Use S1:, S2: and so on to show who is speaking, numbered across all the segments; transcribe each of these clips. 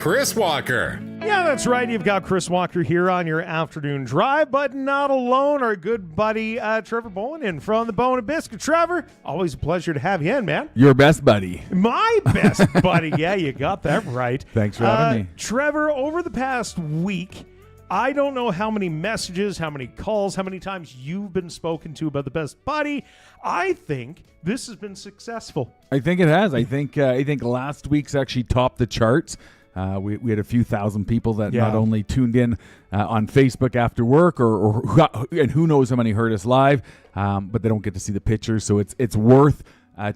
S1: Chris Walker.
S2: Yeah, that's right. You've got Chris Walker here on your afternoon drive, but not alone. Our good buddy Trevor Bowen in from the Bone and Biscuit. Trevor, always a pleasure to have you in, man.
S3: Your best buddy.
S2: My best buddy. Yeah, you got that right.
S3: Thanks for having me.
S2: Trevor, over the past week, I don't know how many messages, how many calls, how many times you've been spoken to about the best buddy. I think this has been successful.
S3: I think it has. I think last week's actually topped the charts. We had a few thousand people that not only tuned in on Facebook after work, and who knows how many heard us live, but they don't get to see the pictures. So it's worth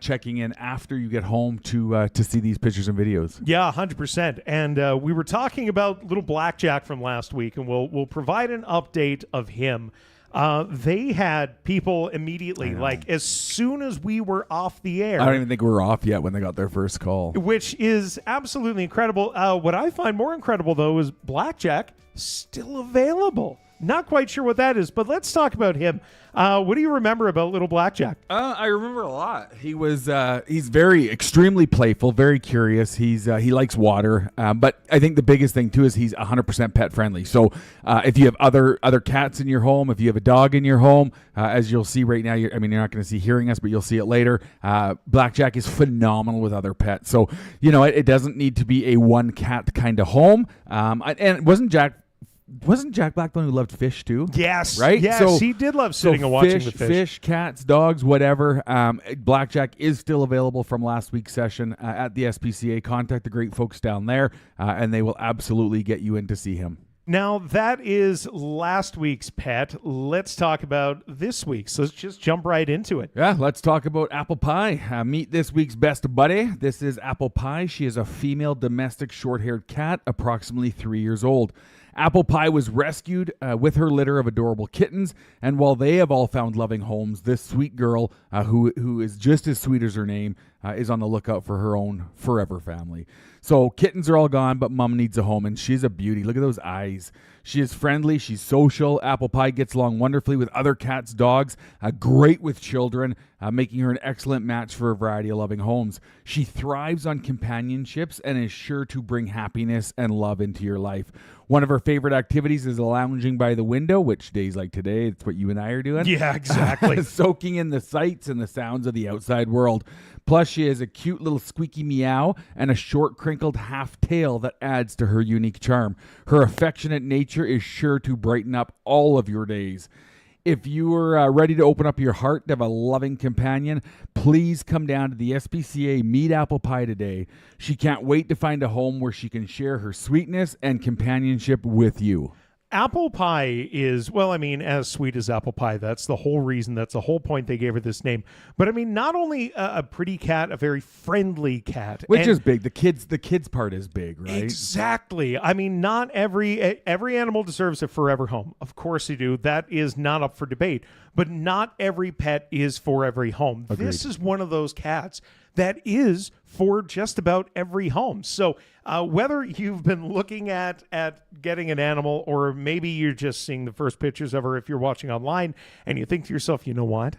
S3: checking in after you get home to see these pictures and videos.
S2: Yeah, 100%. And we were talking about little Blackjack from last week, and we'll provide an update of him. They had people immediately, like as soon as we were off the air.
S3: I don't even think we were off yet when they got their first call. Which
S2: is absolutely incredible. What I find more incredible, though, is Blackjack still available. Not quite sure what that is, but let's talk about him. What do you remember about little Blackjack?
S3: I remember a lot. He's very extremely playful, very curious. He likes water, but I think the biggest thing too is he's 100% pet friendly. So if you have other cats in your home, if you have a dog in your home, as you'll see right now, you're not going to see hearing us, but you'll see it later. Blackjack is phenomenal with other pets. So it doesn't need to be a one cat kind of home. And wasn't Jack Black the one who loved fish too?
S2: Yes.
S3: Right?
S2: Yes,
S3: so,
S2: he did love sitting and watching the fish.
S3: Fish, cats, dogs, whatever. Blackjack is still available from last week's session at the SPCA. Contact the great folks down there, and they will absolutely get you in to see him.
S2: Now, that is last week's pet. Let's talk about this week's. So let's just jump right into it.
S3: Yeah, let's talk about Apple Pie. Meet this week's best buddy. This is Apple Pie. She is a female domestic short-haired cat, approximately 3 years old. Apple Pie was rescued with her litter of adorable kittens, and while they have all found loving homes, this sweet girl, who is just as sweet as her name, is on the lookout for her own forever family. So kittens are all gone, but mom needs a home, and she's a beauty. Look at those eyes. She is friendly. She's social. Apple Pie gets along wonderfully with other cats, dogs, great with children, making her an excellent match for a variety of loving homes. She thrives on companionships and is sure to bring happiness and love into your life. One of her favorite activities is lounging by the window, which days like today, it's what you and I are doing.
S2: Yeah, exactly.
S3: Soaking in the sights and the sounds of the outside world. Plus, she has a cute little squeaky meow and a short, crinkled half tail that adds to her unique charm. Her affectionate nature is sure to brighten up all of your days. If you are ready to open up your heart to have a loving companion, please come down to the SPCA, meet Apple Pie today. She can't wait to find a home where she can share her sweetness and companionship with you.
S2: Apple Pie is, as sweet as Apple Pie. That's the whole reason. That's the whole point they gave her this name. But not only a pretty cat, a very friendly cat.
S3: Which is big. The kids part is big, right?
S2: Exactly. Not every animal deserves a forever home. Of course they do. That is not up for debate. But not every pet is for every home.
S3: Agreed.
S2: This is one of those cats that is for just about every home. So whether you've been looking at getting an animal, or maybe you're just seeing the first pictures of her if you're watching online and you think to yourself, you know what?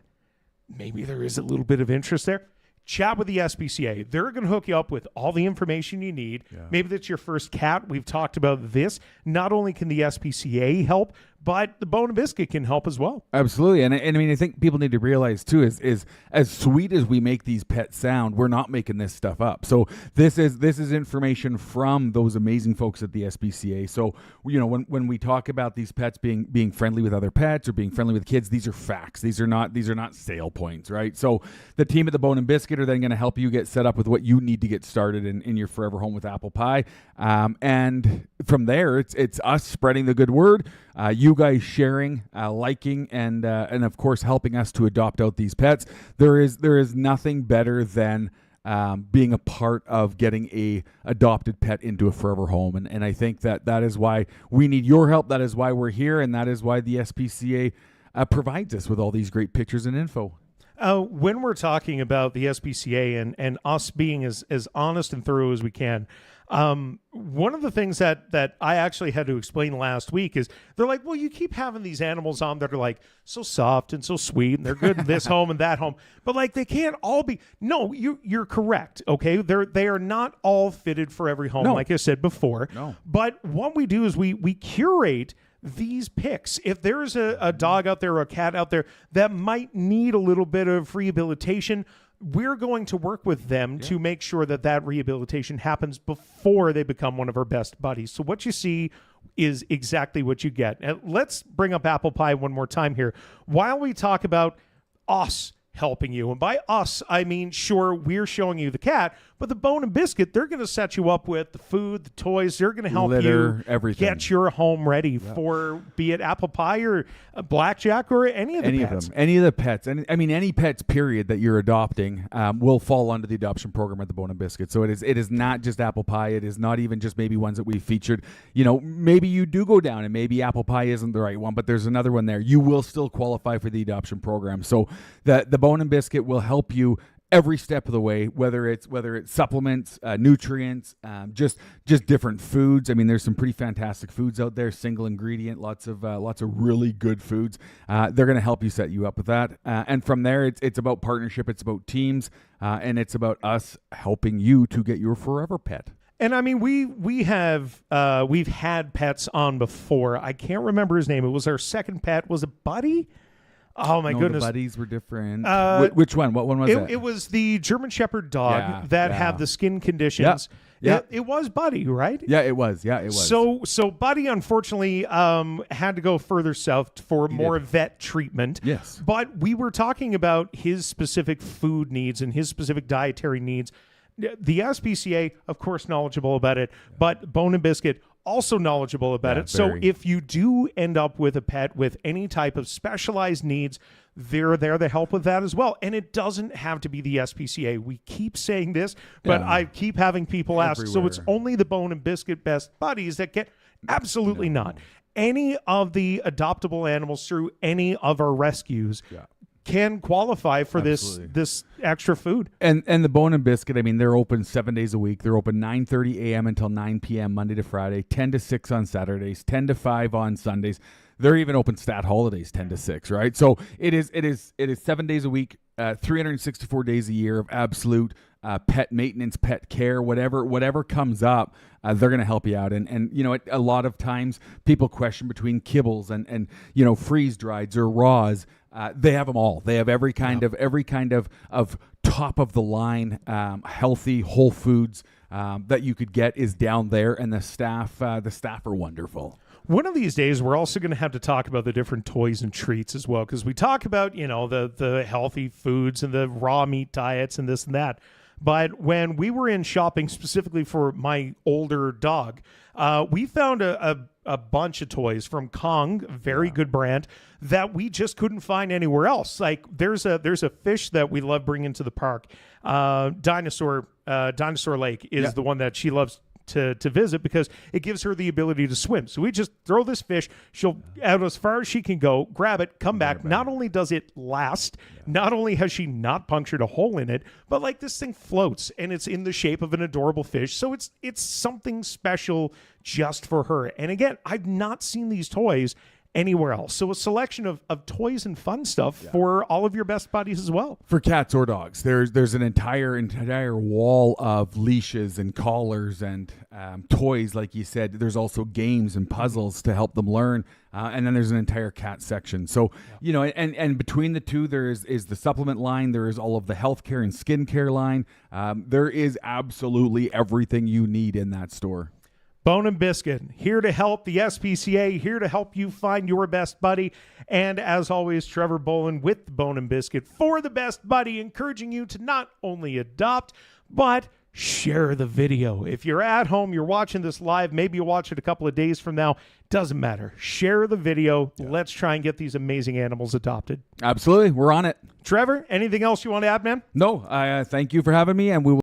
S2: Maybe there is a little bit of interest there. Chat with the SPCA. They're going to hook you up with all the information you need. Yeah. Maybe that's your first cat. We've talked about this. Not only can the SPCA help, but the Bone and Biscuit can help as well.
S3: Absolutely. And I think people need to realize too is as sweet as we make these pets sound, we're not making this stuff up. So this is information from those amazing folks at the SPCA. So when we talk about these pets being friendly with other pets or being friendly with kids, these are facts. These are not sale points, right? So the team at the Bone and Biscuit are then going to help you get set up with what you need to get started in your forever home with Apple Pie. And from there, it's us spreading the good word. You guys sharing, liking, and of course helping us to adopt out these pets. There is nothing better than being a part of getting a adopted pet into a forever home, and I think that is why we need your help. That is why we're here, and that is why the SPCA provides us with all these great pictures and info.
S2: When we're talking about the SPCA and us being as honest and thorough as we can, One of the things that I actually had to explain last week is they're like, well, you keep having these animals on that are like so soft and so sweet and they're good in this home and that home, but like they can't all be. No, you're correct. Okay, they are not all fitted for every home, like I said before.
S3: No.
S2: But what we do is we curate these picks. If there's a dog out there or a cat out there that might need a little bit of rehabilitation, we're going to work with them to make sure that rehabilitation happens before they become one of our best buddies. So what you see is exactly what you get. And let's bring up apple pie one more time here. While we talk about us helping you, and by us, I mean, sure, we're showing you the cat, but the Bone and Biscuit, they're going to set you up with the food, the toys. They're going to help
S3: Litter,
S2: you
S3: everything.
S2: Get your home ready for, be it apple pie or a blackjack or any of the pets.
S3: Any of the pets. And I mean, any pets, period, that you're adopting will fall under the adoption program at the Bone and Biscuit. So it is not just apple pie. It is not even just maybe ones that we've featured. You know, maybe you do go down and maybe apple pie isn't the right one, but there's another one there. You will still qualify for the adoption program. So the Bone and Biscuit will help you every step of the way, whether it's supplements, nutrients, just different foods. I mean, there's some pretty fantastic foods out there, single ingredient, lots of really good foods. They're going to help you set you up with that. And from there, it's about partnership, it's about teams, and it's about us helping you to get your forever pet.
S2: And I mean, we've had pets on before. I can't remember his name. It was our second pet. Was it Buddy? Oh my goodness!
S3: The buddies were different. Which one? What one was it?
S2: It was the German Shepherd dog that had the skin conditions.
S3: Yeah.
S2: It was Buddy, right?
S3: Yeah, it was. Yeah, it was.
S2: So Buddy unfortunately had to go further south for more vet treatment.
S3: Yes.
S2: But we were talking about his specific food needs and his specific dietary needs. The SPCA, of course, knowledgeable about it, but Bone and Biscuit also knowledgeable about it. So if you do end up with a pet with any type of specialized needs, they're there to help with that as well. And it doesn't have to be the SPCA. We keep saying this, but I keep having people ask, so it's only the Bone and Biscuit best buddies that get? Absolutely not. Any of the adoptable animals through any of our rescues can qualify for this extra food.
S3: And the Bone and Biscuit, I mean, they're open 7 days a week. They're open 9:30 a.m. until 9 p.m. Monday to Friday, 10 to 6 on Saturdays, 10 to 5 on Sundays. They're even open stat holidays 10 to 6, right? So it is 7 days a week, 364 days a year of absolute pet maintenance, pet care, whatever comes up, they're going to help you out. And you know, a lot of times people question between kibbles and you know, freeze drieds or raws. They have them all. They have every kind of top of the line, healthy whole foods that you could get is down there, and the staff are wonderful.
S2: One of these days, we're also going to have to talk about the different toys and treats as well, because we talk about, you know, the healthy foods and the raw meat diets and this and that. But when we were in shopping specifically for my older dog, we found a bunch of toys from Kong, very good brand, that we just couldn't find anywhere else. Like there's a fish that we love bringing to the park. Dinosaur Lake is the one that she loves to visit because it gives her the ability to swim. So we just throw this fish, she'll out as far as she can go, grab it, come back. Not only does it last, not only has she not punctured a hole in it, but like this thing floats and it's in the shape of an adorable fish. So it's something special just for her. And again, I've not seen these toys anywhere else. So a selection of toys and fun stuff for all of your best buddies as well.
S3: For cats or dogs, there's an entire wall of leashes and collars and toys, like you said. There's also games and puzzles to help them learn. And then there's an entire cat section. So, you know, and between the two, there is the supplement line. There is all of the healthcare and skincare line. There is absolutely everything you need in that store.
S2: Bone and Biscuit, here to help the SPCA, here to help you find your best buddy. And as always, Trevor Bolin with the Bone and Biscuit for the best buddy, encouraging you to not only adopt, but share the video. If you're at home, you're watching this live, maybe you'll watch it a couple of days from now, doesn't matter. Share the video. Let's try and get these amazing animals adopted.
S3: Absolutely. We're on it.
S2: Trevor, anything else you want to add, man?
S3: No, I thank you for having me, and we will